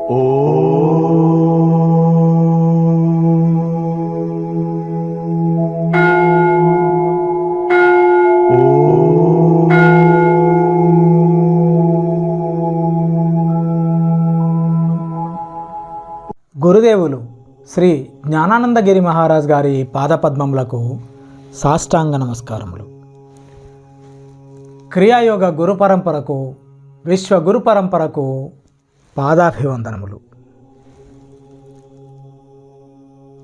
గురుదేవులు శ్రీ జ్ఞానానందగిరి మహారాజ్ గారి పాదపద్మములకు సాష్టాంగ నమస్కారములు. క్రియాయోగ గురు పరంపరకు, విశ్వ గురు పరంపరకు పాదాభివందనములు.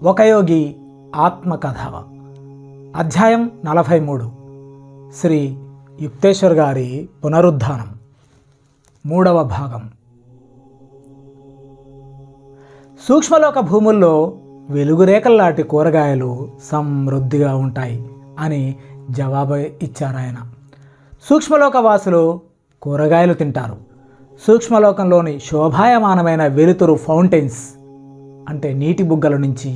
ఒక యోగి ఆత్మకథ, అధ్యాయం 43, శ్రీ యుక్తేశ్వర్ గారి పునరుద్ధానం, 3వ భాగం. సూక్ష్మలోక భూముల్లో వెలుగురేఖల్లాంటి కూరగాయలు సమృద్ధిగా ఉంటాయి అని జవాబు ఇచ్చారాయన. సూక్ష్మలోక వాసులు కూరగాయలు తింటారు. సూక్ష్మలోకంలోని శోభాయమానమైన వెలుతురు ఫౌంటైన్స్ అంటే నీటి బుగ్గల నుంచి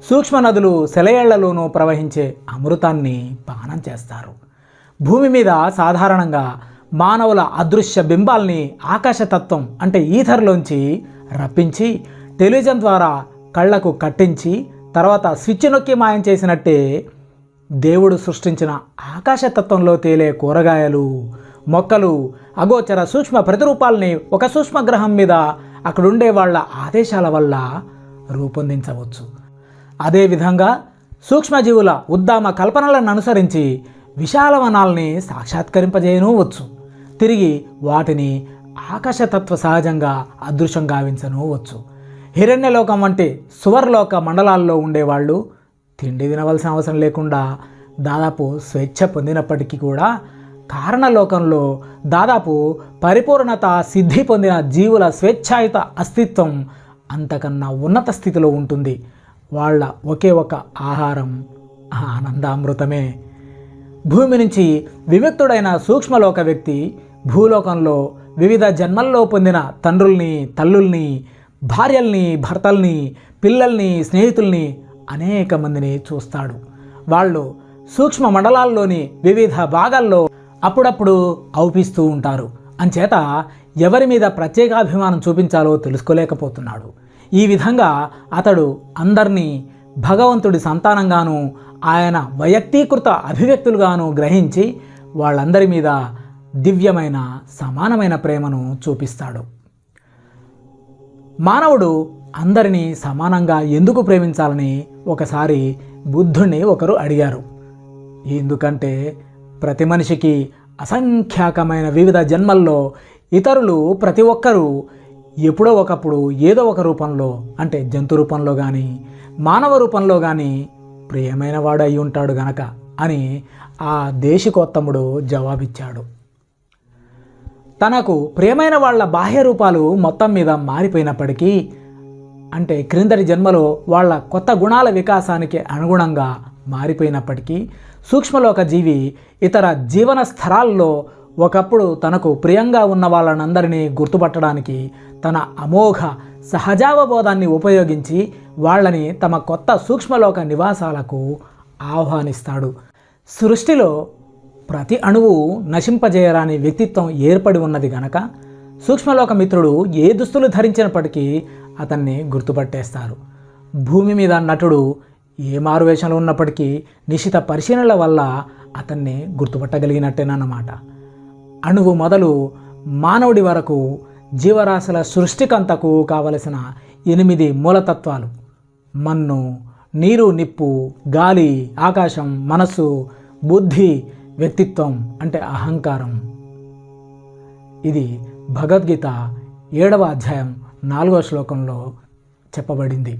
సూక్ష్మ నదులు సెలయేళ్లలోనూ ప్రవహించే అమృతాన్ని పానం చేస్తారు. భూమి మీద సాధారణంగా మానవుల అదృశ్య బింబాల్ని ఆకాశతత్వం అంటే ఈథర్లోంచి రప్పించి టెలివిజన్ ద్వారా కళ్లకు కట్టించి తర్వాత స్విచ్ నొక్కి మాయం చేసినట్టే దేవుడు సృష్టించిన ఆకాశతత్వంలో తేలే కూరగాయలు, మొక్కలు అగోచర సూక్ష్మ ప్రతిరూపాలని ఒక సూక్ష్మ గ్రహం మీద అక్కడుండే వాళ్ళ ఆదేశాల వల్ల రూపొందించవచ్చు. అదేవిధంగా సూక్ష్మజీవుల ఉద్దామ కల్పనలను అనుసరించి విశాల వనాల్ని సాక్షాత్కరింపజేయనూవచ్చు. తిరిగి వాటిని ఆకాశతత్వ సహజంగా అదృశ్యం గావించనూవచ్చు. హిరణ్యలోకం వంటి సువర్లోక మండలాల్లో ఉండేవాళ్ళు తిండి తినవలసిన అవసరం లేకుండా దాదాపు స్వేచ్ఛ పొందినప్పటికీ కూడా కారణలోకంలో దాదాపు పరిపూర్ణత సిద్ధి పొందిన జీవుల స్వేచ్ఛాయుత అస్తిత్వం అంతకన్నా ఉన్నత స్థితిలో ఉంటుంది. వాళ్ళ ఒకే ఒక ఆహారం ఆనందామృతమే. భూమి నుంచి విముక్తుడైన సూక్ష్మలోక వ్యక్తి భూలోకంలో వివిధ జన్మల్లో పొందిన తండ్రుల్ని, తల్లుల్ని, భార్యల్ని, భర్తల్ని, పిల్లల్ని, స్నేహితుల్ని అనేక మందిని చూస్తాడు. వాళ్ళు సూక్ష్మ మండలాల్లోని వివిధ భాగాల్లో అప్పుడప్పుడు అవుపిస్తూ ఉంటారు. అంచేత ఎవరి మీద ప్రత్యేకాభిమానం చూపించాలో తెలుసుకోలేకపోతున్నాడు. ఈ విధంగా అతడు అందరినీ భగవంతుడి సంతానంగాను, ఆయన వైయక్తీకృత అభివ్యక్తులుగాను గ్రహించి వాళ్ళందరి మీద దివ్యమైన సమానమైన ప్రేమను చూపిస్తాడు. మానవుడు అందరినీ సమానంగా ఎందుకు ప్రేమించాలని ఒకసారి బుద్ధుణ్ణి ఒకరు అడిగారు. ఎందుకంటే ప్రతి మనిషికి అసంఖ్యాకమైన వివిధ జన్మల్లో ఇతరులు ప్రతి ఒక్కరూ ఎప్పుడో ఒకప్పుడు ఏదో ఒక రూపంలో అంటే జంతు రూపంలో కానీ మానవ రూపంలో కానీ ప్రియమైన వాడు అయి ఉంటాడు గనక అని ఆ దేశికోత్తముడు జవాబిచ్చాడు. తనకు ప్రియమైన వాళ్ళ బాహ్య రూపాలు మొత్తం మీద మారిపోయినప్పటికీ అంటే క్రిందటి జన్మలో వాళ్ళ కొత్త గుణాల వికాసానికి అనుగుణంగా మారిపోయినప్పటికీ సూక్ష్మలోక జీవి ఇతర జీవన స్థరాల్లో ఒకప్పుడు తనకు ప్రియంగా ఉన్న వాళ్ళనందరినీ గుర్తుపట్టడానికి తన అమోఘ సహజావబోధాన్ని ఉపయోగించి వాళ్ళని తమ కొత్త సూక్ష్మలోక నివాసాలకు ఆహ్వానిస్తాడు. సృష్టిలో ప్రతి అణువు నశింపజేయరాని వ్యక్తిత్వం ఏర్పడి ఉన్నది గనక సూక్ష్మలోక మిత్రుడు ఏ దుస్తులు ధరించినప్పటికీ అతన్ని గుర్తుపట్టేస్తారు. భూమి మీద నటుడు ఏ మారువేషంలో ఉన్నప్పటికీ నిశిత పరిశీలనల వల్ల అతన్ని గుర్తుపట్టగలిగినట్టేనన్నమాట. అణువు మొదలు మానవుడి వరకు జీవరాశుల సృష్టికంతకు కావలసిన 8 మూలతత్వాలు మన్ను, నీరు, నిప్పు, గాలి, ఆకాశం, మనస్సు, బుద్ధి, వ్యక్తిత్వం అంటే అహంకారం. ఇది భగవద్గీత 7వ అధ్యాయం 4వ శ్లోకంలో చెప్పబడింది.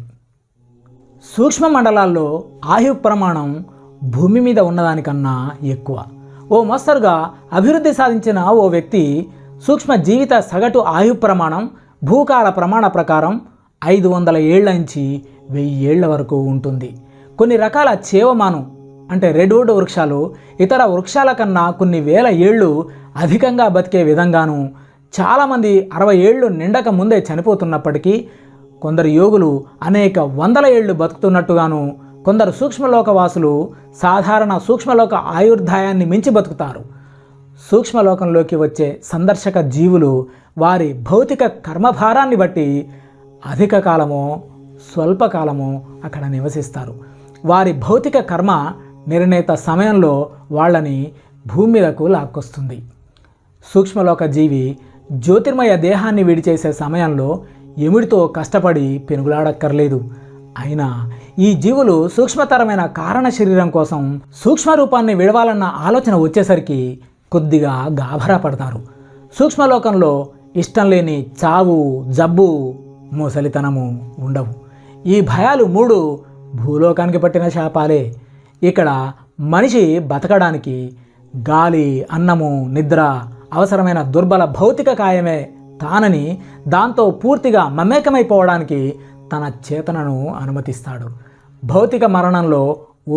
సూక్ష్మ మండలాల్లో ఆయు ప్రమాణం భూమి మీద ఉన్నదానికన్నా ఎక్కువ. ఓ మోస్తరుగా అభివృద్ధి సాధించిన ఓ వ్యక్తి సూక్ష్మ జీవిత సగటు ఆయు ప్రమాణం భూకాల ప్రమాణ ప్రకారం 500 ఏళ్ల నుంచి 1000 ఏళ్ల వరకు ఉంటుంది. కొన్ని రకాల చేవమాను అంటే రెడ్వుడ్ వృక్షాలు ఇతర వృక్షాల కన్నా కొన్ని వేల ఏళ్ళు అధికంగా బతికే విధంగాను, చాలామంది 60 ఏళ్ళు నిండక ముందే చనిపోతున్నప్పటికీ కొందరు యోగులు అనేక వందల ఏళ్ళు బతుకుతున్నట్టుగాను, కొందరు సూక్ష్మలోకవాసులు సాధారణ సూక్ష్మలోక ఆయుర్దాయాన్ని మించి బతుకుతారు. సూక్ష్మలోకంలోకి వచ్చే సందర్శక జీవులు వారి భౌతిక కర్మభారాన్ని బట్టి అధిక కాలమో స్వల్పకాలమో అక్కడ నివసిస్తారు. వారి భౌతిక కర్మ నిర్ణీత సమయంలో వాళ్ళని భూమి మీదకు లాక్కొస్తుంది. సూక్ష్మలోక జీవి జ్యోతిర్మయ దేహాన్ని విడిచేసే సమయంలో ఎముడితో కష్టపడి పెనుగులాడక్కర్లేదు. అయినా ఈ జీవులు సూక్ష్మతరమైన కారణ శరీరం కోసం సూక్ష్మ రూపాన్ని విడవాలన్న ఆలోచన వచ్చేసరికి కొద్దిగా గాభరా పడతారు. సూక్ష్మలోకంలో ఇష్టం లేని చావు, జబ్బు, ముసలితనము ఉండవు. ఈ భయాలు 3 భూలోకానికి పట్టిన శాపాలే. ఇక్కడ మనిషి బతకడానికి గాలి, అన్నము, నిద్ర అవసరమైన దుర్బల భౌతిక కాయమే తానని, దాంతో పూర్తిగా మమేకమైపోవడానికి తన చేతనను అనుమతిస్తాడు. భౌతిక మరణంలో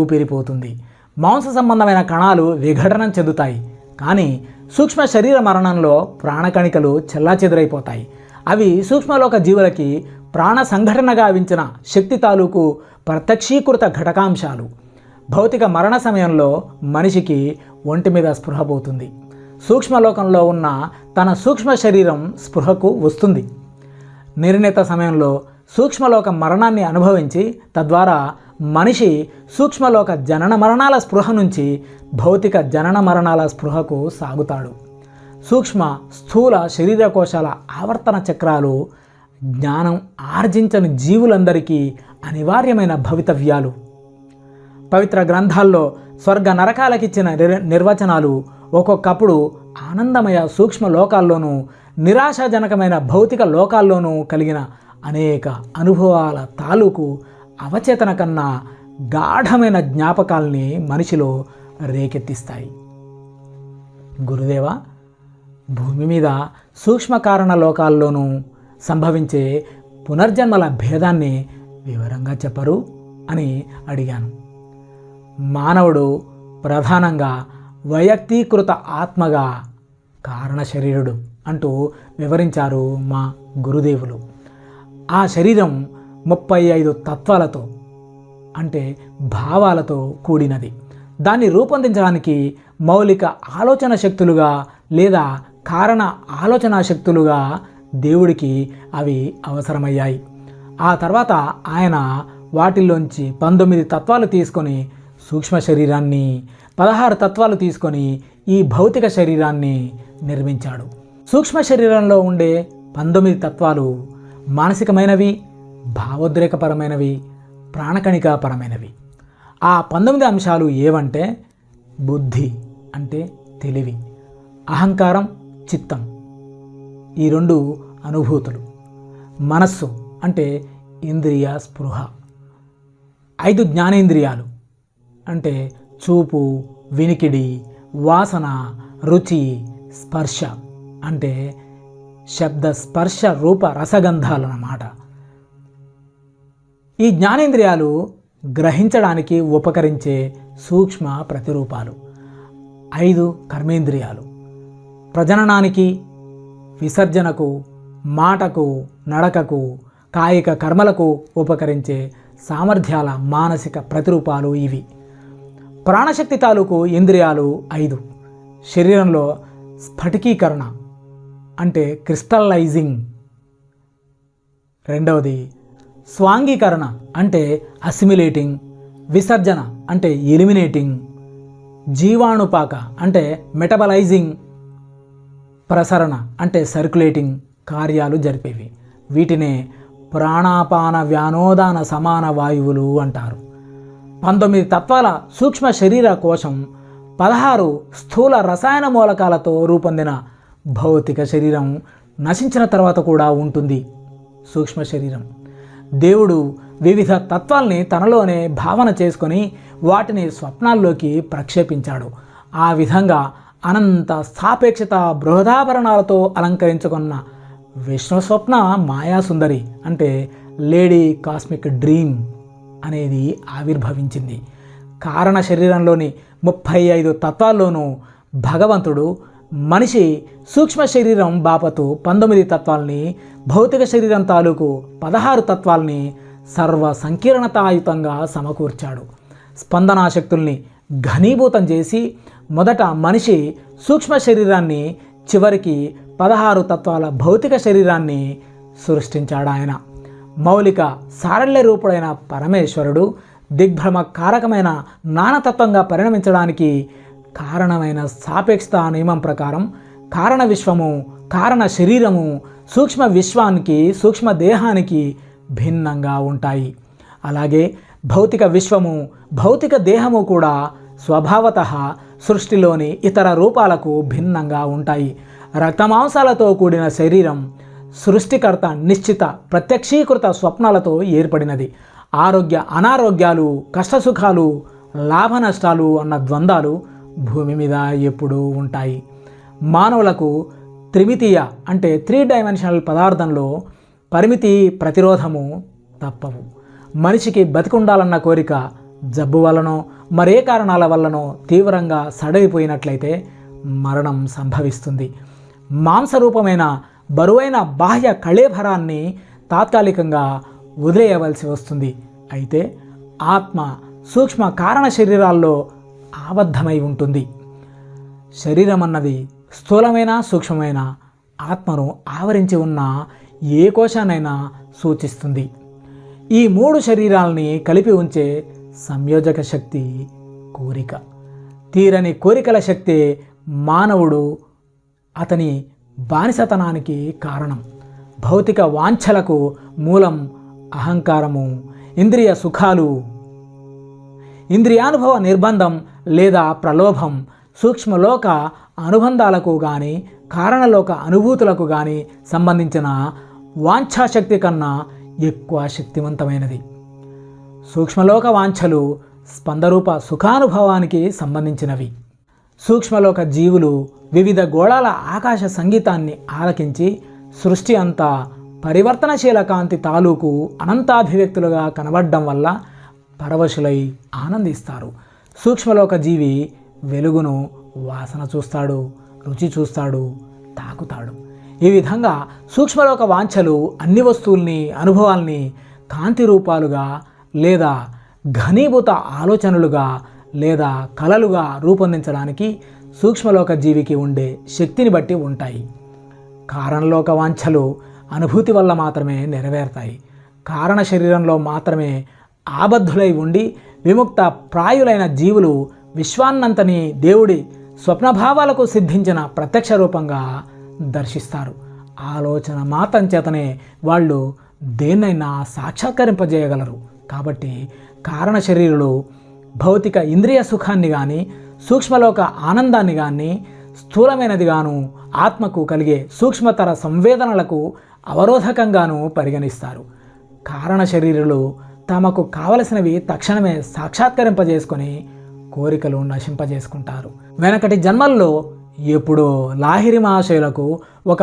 ఊపిరిపోతుంది. మాంస సంబంధమైన కణాలు విఘటనం చెందుతాయి. కానీ సూక్ష్మ శరీర మరణంలో ప్రాణకణికలు చెల్లాచెదురైపోతాయి. అవి సూక్ష్మలోక జీవులకి ప్రాణ సంఘటన గావించిన శక్తి తాలూకు ప్రత్యక్షీకృత ఘటకాంశాలు. భౌతిక మరణ సమయంలో మనిషికి ఒంటి మీద స్పృహ పోతుంది. సూక్ష్మలోకంలో ఉన్న తన సూక్ష్మ శరీరం స్పృహకు వస్తుంది. నిర్ణీత సమయంలో సూక్ష్మలోక మరణాన్ని అనుభవించి తద్వారా మనిషి సూక్ష్మలోక జనన మరణాల స్పృహ నుంచి భౌతిక జనన మరణాల స్పృహకు సాగుతాడు. సూక్ష్మ స్థూల శరీరకోశాల ఆవర్తన చక్రాలు జ్ఞానం ఆర్జించని జీవులందరికీ అనివార్యమైన భవితవ్యాలు. పవిత్ర గ్రంథాల్లో స్వర్గ నరకాలకిచ్చిన నిర్వచనాలు ఒక్కొక్కప్పుడు ఆనందమయ సూక్ష్మ లోకాల్లోనూ నిరాశాజనకమైన భౌతిక లోకాల్లోనూ కలిగిన అనేక అనుభవాల తాలూకు అవచేతన కన్నా గాఢమైన జ్ఞాపకాల్ని మనిషిలో రేకెత్తిస్తాయి. గురుదేవా, భూమి మీద సూక్ష్మ కారణ లోకాల్లోనూ సంభవించే పునర్జన్మల భేదాన్ని వివరంగా చెప్పరు అని అడిగాను. మానవుడు ప్రధానంగా వైయక్తీకృత ఆత్మగా కారణ శరీరుడు అంటూ వివరించారు మా గురుదేవులు. ఆ శరీరం 35 తత్వాలతో అంటే భావాలతో కూడినది. దాన్ని రూపొందించడానికి మౌలిక ఆలోచన శక్తులుగా లేదా కారణ ఆలోచనా శక్తులుగా దేవుడికి అవి అవసరమయ్యాయి. ఆ తర్వాత ఆయన వాటిల్లోంచి 19 తత్వాలు తీసుకొని సూక్ష్మ శరీరాన్ని, 16 తత్వాలు తీసుకొని ఈ భౌతిక శరీరాన్ని నిర్మించాడు. సూక్ష్మ శరీరంలో ఉండే 19 తత్వాలు మానసికమైనవి, భావోద్రేకపరమైనవి, ప్రాణకణికాపరమైనవి. ఆ 19 అంశాలు ఏవంటే బుద్ధి అంటే తెలివి, అహంకారం, చిత్తం ఈ 2 అనుభూతులు, మనస్సు అంటే ఇంద్రియ స్పృహ, 5 జ్ఞానేంద్రియాలు అంటే చూపు, వినికిడి, వాసన, రుచి, స్పర్శ అంటే శబ్ద, స్పర్శ, రూప, రసగంధాలన్నమాట. ఈ జ్ఞానేంద్రియాలు గ్రహించడానికి ఉపకరించే సూక్ష్మ ప్రతిరూపాలు. 5 కర్మేంద్రియాలు ప్రజననానికి, విసర్జనకు, మాటకు, నడకకు, కాయిక కర్మలకు ఉపకరించే సామర్థ్యాల మానసిక ప్రతిరూపాలు ఇవి. ప్రాణశక్తి తాలూకు ఇంద్రియాలు 5. శరీరంలో స్ఫటికీకరణ అంటే క్రిస్టలైజింగ్. రెండవది స్వాంగీకరణ అంటే అసిమిలేటింగ్, విసర్జన అంటే ఎలిమినేటింగ్, జీవాణుపాక అంటే మెటబలైజింగ్, ప్రసరణ అంటే సర్క్యులేటింగ్ కార్యాలు జరిపేవి. వీటినే ప్రాణాపాన వ్యానోదాన సమాన వాయువులు అంటారు. 19 తత్వాల సూక్ష్మ శరీర కోశం 16 స్థూల రసాయన మూలకాలతో రూపొందిన భౌతిక శరీరం నశించిన తర్వాత కూడా ఉంటుంది. సూక్ష్మ శరీరం దేవుడు వివిధ తత్వాల్ని తనలోనే భావన చేసుకొని వాటిని స్వప్నాల్లోకి ప్రక్షేపించాడు. ఆ విధంగా అనంత సాపేక్షత బృహదాభరణాలతో అలంకరించుకున్న విష్ణు స్వప్న మాయాసుందరి అంటే లేడీ కాస్మిక్ డ్రీమ్ అనేది ఆవిర్భవించింది. కారణ శరీరంలోని 35 తత్వాల్లోనూ భగవంతుడు మనిషి సూక్ష్మ శరీరం బాపతు 19 తత్వాల్ని, భౌతిక శరీరం తాలూకు 16 తత్వాల్ని సర్వ సంకీర్ణతాయుతంగా సమకూర్చాడు. స్పందనాశక్తుల్ని ఘనీభూతం చేసి మొదట మనిషి సూక్ష్మ శరీరాన్ని, చివరికి 16 తత్వాల భౌతిక శరీరాన్ని సృష్టించాడు ఆయన. మౌలిక సారళ్య రూపుడైన పరమేశ్వరుడు దిగ్భ్రమ కారకమైన నానతత్వంగా పరిణమించడానికి కారణమైన సాపేక్షత నియమం ప్రకారం కారణ విశ్వము, కారణ శరీరము సూక్ష్మ విశ్వానికి, సూక్ష్మ దేహానికి భిన్నంగా ఉంటాయి. అలాగే భౌతిక విశ్వము, భౌతిక దేహము కూడా స్వభావతః సృష్టిలోని ఇతర రూపాలకు భిన్నంగా ఉంటాయి. రక్తమాంసాలతో కూడిన శరీరం సృష్టికర్త నిశ్చిత ప్రత్యక్షీకృత స్వప్నాలతో ఏర్పడినది. ఆరోగ్య అనారోగ్యాలు, కష్టసుఖాలు, లాభ నష్టాలు అన్న ద్వంద్వాలు భూమి మీద ఎప్పుడూ ఉంటాయి. మానవులకు త్రిమితీయ అంటే 3 డైమెన్షనల్ పదార్థంలో పరిమితి, ప్రతిరోధము తప్పవు. మనిషికి బతికుండాలన్న కోరిక జబ్బు వల్లనో మరే కారణాల వల్లనో తీవ్రంగా సడలిపోయినట్లయితే మరణం సంభవిస్తుంది. మాంసరూపమైన బరువైన బాహ్య కళేభరాన్ని తాత్కాలికంగా వదిలేయవలసి వస్తుంది. అయితే ఆత్మ సూక్ష్మ కారణ శరీరాల్లో ఆబద్ధమై ఉంటుంది. శరీరం అన్నది స్థూలమైన సూక్ష్మమైన ఆత్మను ఆవరించి ఉన్న ఏ కోశాన్నైనా సూచిస్తుంది. ఈ 3 శరీరాలని కలిపి ఉంచే సంయోజక శక్తి కోరిక. తీరని కోరికల శక్తే మానవుడు అతని బానిసతనానికి కారణం. భౌతిక వాంఛలకు మూలం అహంకారము, ఇంద్రియ సుఖాలు, ఇంద్రియానుభవ నిర్బంధం లేదా ప్రలోభం. సూక్ష్మలోక అనుబంధాలకు కానీ కారణలోక అనుభూతులకు కానీ సంబంధించిన వాంఛాశక్తి కన్నా ఎక్కువ శక్తివంతమైనది. సూక్ష్మలోక వాంఛలు స్పందరూప సుఖానుభవానికి సంబంధించినవి. సూక్ష్మలోక జీవులు వివిధ గోళాల ఆకాశ సంగీతాన్ని ఆలకించి సృష్టి అంతా పరివర్తనశీల కాంతి తాలూకు అనంతాభివ్యక్తులుగా కనబడడం వల్ల పరవశులై ఆనందిస్తారు. సూక్ష్మలోక జీవి వెలుగును వాసన చూస్తాడు, రుచి చూస్తాడు, తాకుతాడు. ఈ విధంగా సూక్ష్మలోక వాంఛలు అన్ని వస్తువుల్ని, అనుభవాల్ని కాంతి రూపాలుగా లేదా ఘనీభూత ఆలోచనలుగా లేదా కలలుగా రూపొందించడానికి సూక్ష్మలోక జీవికి ఉండే శక్తిని బట్టి ఉంటాయి. కారణలోక వాంఛలు అనుభూతి వల్ల మాత్రమే నెరవేరుతాయి. కారణ శరీరంలో మాత్రమే ఆబద్ధులై ఉండి విముక్త ప్రాయులైన జీవులు విశ్వాన్నంతని దేవుడి స్వప్నభావాలకు సిద్ధించిన ప్రత్యక్ష రూపంగా దర్శిస్తారు. ఆలోచన మాత్రం చేతనే వాళ్ళు దేన్నైనా సాక్షాత్కరింపజేయగలరు. కాబట్టి కారణ శరీరులు భౌతిక ఇంద్రియ సుఖాన్ని కానీ సూక్ష్మలోక ఆనందాన్ని కానీ స్థూలమైనదిగాను ఆత్మకు కలిగే సూక్ష్మతర సంవేదనలకు అవరోధకంగాను పరిగణిస్తారు. కారణ శరీరులు తమకు కావలసినవి తక్షణమే సాక్షాత్కరింపజేసుకొని కోరికలు నశింపజేసుకుంటారు. వెనకటి జన్మల్లో ఎప్పుడో లాహిరి మహాశయులకు ఒక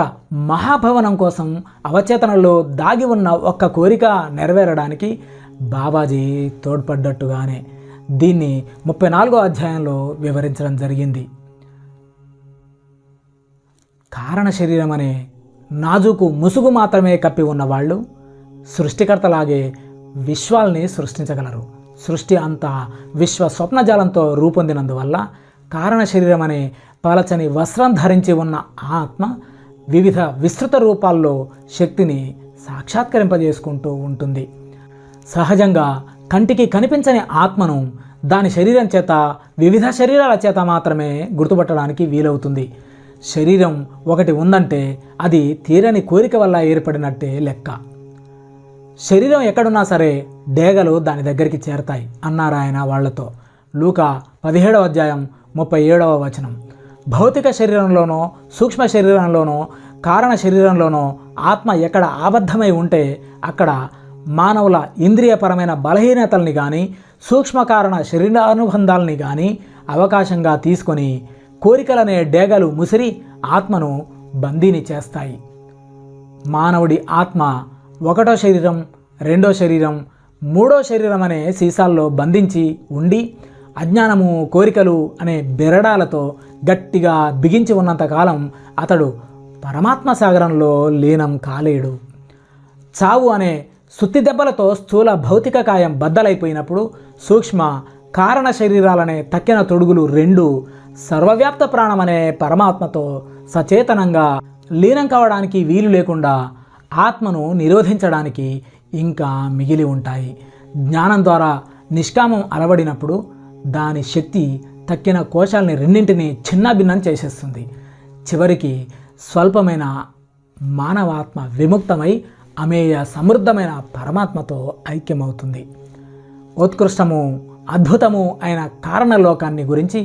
మహాభవనం కోసం అవచేతనలో దాగి ఉన్న ఒక్క కోరిక నెరవేరడానికి బాబాజీ తోడ్పడ్డట్టుగానే దీన్ని 34వ అధ్యాయంలో వివరించడం జరిగింది. కారణ శరీరం అనే నాజుకు ముసుగు మాత్రమే కప్పి ఉన్నవాళ్ళు సృష్టికర్తలాగే విశ్వాల్ని సృష్టించగలరు. సృష్టి అంతా విశ్వ స్వప్నజాలంతో రూపొందినందువల్ల కారణ శరీరం అనే పలచని వస్త్రం ధరించి ఉన్న ఆత్మ వివిధ విస్తృత రూపాల్లో శక్తిని సాక్షాత్కరింపజేసుకుంటూ ఉంటుంది. సహజంగా కంటికి కనిపించని ఆత్మను దాని శరీరం చేత, వివిధ శరీరాల చేత మాత్రమే గుర్తుపట్టడానికి వీలవుతుంది. శరీరం ఒకటి ఉందంటే అది తీరని కోరిక వల్ల ఏర్పడినట్టే లెక్క. శరీరం ఎక్కడున్నా సరే డేగలు దాని దగ్గరికి చేరతాయి అన్నారు ఆయన వాళ్లతో. లూకా 17వ అధ్యాయం 37వ వచనం. భౌతిక శరీరంలోనో సూక్ష్మ శరీరంలోనో కారణ శరీరంలోనో ఆత్మ ఎక్కడ ఆబద్ధమై ఉంటే అక్కడ మానవుల ఇంద్రియపరమైన బలహీనతల్ని కానీ సూక్ష్మకారణ శరీరానుబంధాలని కానీ అవకాశంగా తీసుకొని కోరికలనే డేగలు ముసిరి ఆత్మను బందీని చేస్తాయి. మానవుడి ఆత్మ ఒకటో శరీరం, రెండో శరీరం, మూడో శరీరం అనే సీసాల్లో బంధించి ఉండి అజ్ఞానము, కోరికలు అనే బెరడాలతో గట్టిగా బిగించి ఉన్నంతకాలం అతడు పరమాత్మ సాగరంలో లీనం కాలేడు. చావు అనే సుత్తి దెబ్బలతో స్థూల భౌతిక కాయం బద్దలైపోయినప్పుడు సూక్ష్మ కారణ శరీరాలనే తక్కిన తొడుగులు రెండు సర్వవ్యాప్త ప్రాణమనే పరమాత్మతో సచేతనంగా లీనం కావడానికి వీలు లేకుండా ఆత్మను నిరోధించడానికి ఇంకా మిగిలి ఉంటాయి. జ్ఞానం ద్వారా నిష్కామం అలవడినప్పుడు దాని శక్తి తక్కిన కోశాలని రెండింటినీ చిన్నాభిన్నం చేసేస్తుంది. చివరికి స్వల్పమైన మానవాత్మ విముక్తమై అమేయ సమృద్ధమైన పరమాత్మతో ఐక్యమవుతుంది. ఉత్కృష్టము అద్భుతము అయిన కారణలోకాన్ని గురించి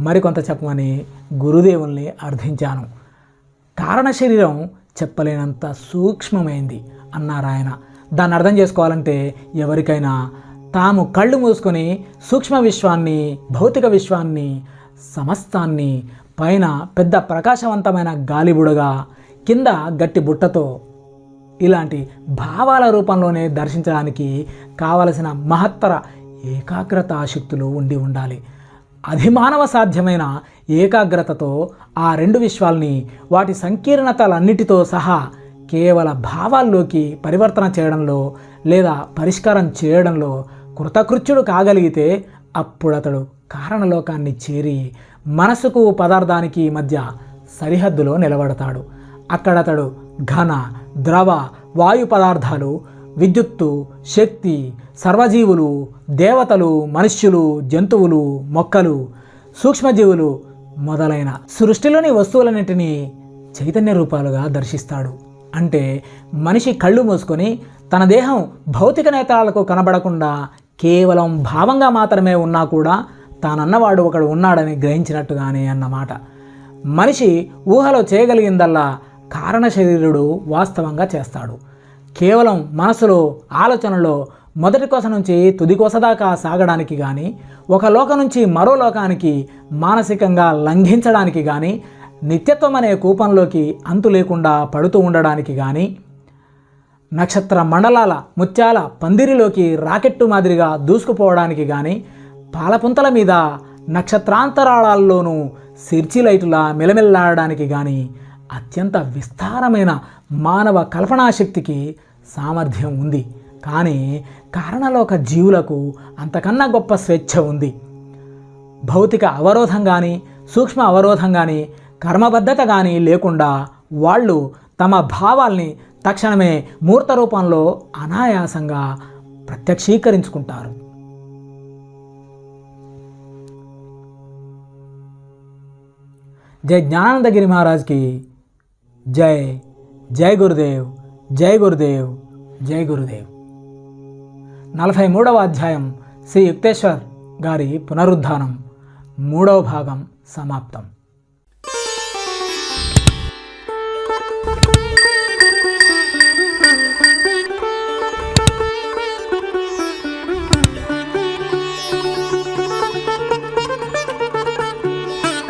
మరికొంత చెప్పమని గురుదేవుల్ని అర్థించాను. కారణ శరీరం చెప్పలేనంత సూక్ష్మమైంది అన్నారాయన. దాన్ని అర్థం చేసుకోవాలంటే ఎవరికైనా తాము కళ్ళు మూసుకొని సూక్ష్మ విశ్వాన్ని, భౌతిక విశ్వాన్ని, సమస్తాన్ని పైన పెద్ద ప్రకాశవంతమైన గాలిబుడగా, కింద గట్టి బుట్టతో ఇలాంటి భావాల రూపంలోనే దర్శించడానికి కావలసిన మహత్తర ఏకాగ్రత శక్తులు ఉండాలి. అధిమానవ సాధ్యమైన ఏకాగ్రతతో ఆ రెండు విశ్వాల్ని వాటి సంకీర్ణతలన్నిటితో సహా కేవల భావాల్లోకి పరివర్తన చేయడంలో లేదా పరిష్కారం చేయడంలో కృతకృత్యుడు కాగలిగితే అప్పుడతడు కారణలోకాన్ని చేరి మనసుకు పదార్థానికి మధ్య సరిహద్దులో నిలబడతాడు. అక్కడతడు ఘన, ద్రవ, వాయు పదార్థాలు, విద్యుత్తు, శక్తి, సర్వజీవులు, దేవతలు, మనుష్యులు, జంతువులు, మొక్కలు, సూక్ష్మజీవులు మొదలైన సృష్టిలోని వస్తువులన్నింటినీ చైతన్య రూపాలుగా దర్శిస్తాడు. అంటే మనిషి కళ్ళు మూసుకొని తన దేహం భౌతిక నేత్రాలకు కనబడకుండా కేవలం భావంగా మాత్రమే ఉన్నా కూడా తానన్నవాడు ఒకడు ఉన్నాడని గ్రహించినట్టుగానే అన్నమాట. మనిషి ఊహలో చేయగలిగిందల్లా కారణ శరీరుడు వాస్తవంగా చేస్తాడు. కేవలం మనసులో, ఆలోచనలో మొదటి కొస నుంచి తుది కొస దాకా సాగడానికి కానీ, ఒక లోకం నుంచి మరో లోకానికి మానసికంగా లంఘించడానికి కానీ, నిత్యత్వం అనే కూపంలోకి అంతు లేకుండా పడుతూ ఉండడానికి కానీ, నక్షత్ర మండలాల ముత్యాల పందిరిలోకి రాకెట్టు మాదిరిగా దూసుకుపోవడానికి కానీ, పాలపుంతల మీద నక్షత్రాంతరాళాల్లోనూ సిర్చి లైటులా మెలమెల్లాడడానికి కానీ అత్యంత విస్తారమైన మానవ కల్పనాశక్తికి సామర్థ్యం ఉంది. కానీ కారణలోక జీవులకు అంతకన్నా గొప్ప స్వేచ్ఛ ఉంది. భౌతిక అవరోధం కానీ, సూక్ష్మ అవరోధం కానీ, కర్మబద్ధత కానీ లేకుండా వాళ్ళు తమ భావాల్ని తక్షణమే మూర్త రూపంలో అనాయాసంగా ప్రత్యక్షీకరించుకుంటారు. జై జ్ఞానానందగిరి మహారాజ్కి జై. జై గురుదేవ్, జై గురుదేవ్, జై గురుదేవ్. 43వ అధ్యాయం శ్రీ యుక్తేశ్వర్ గారి పునరుద్ధానం 3వ భాగం సమాప్తం.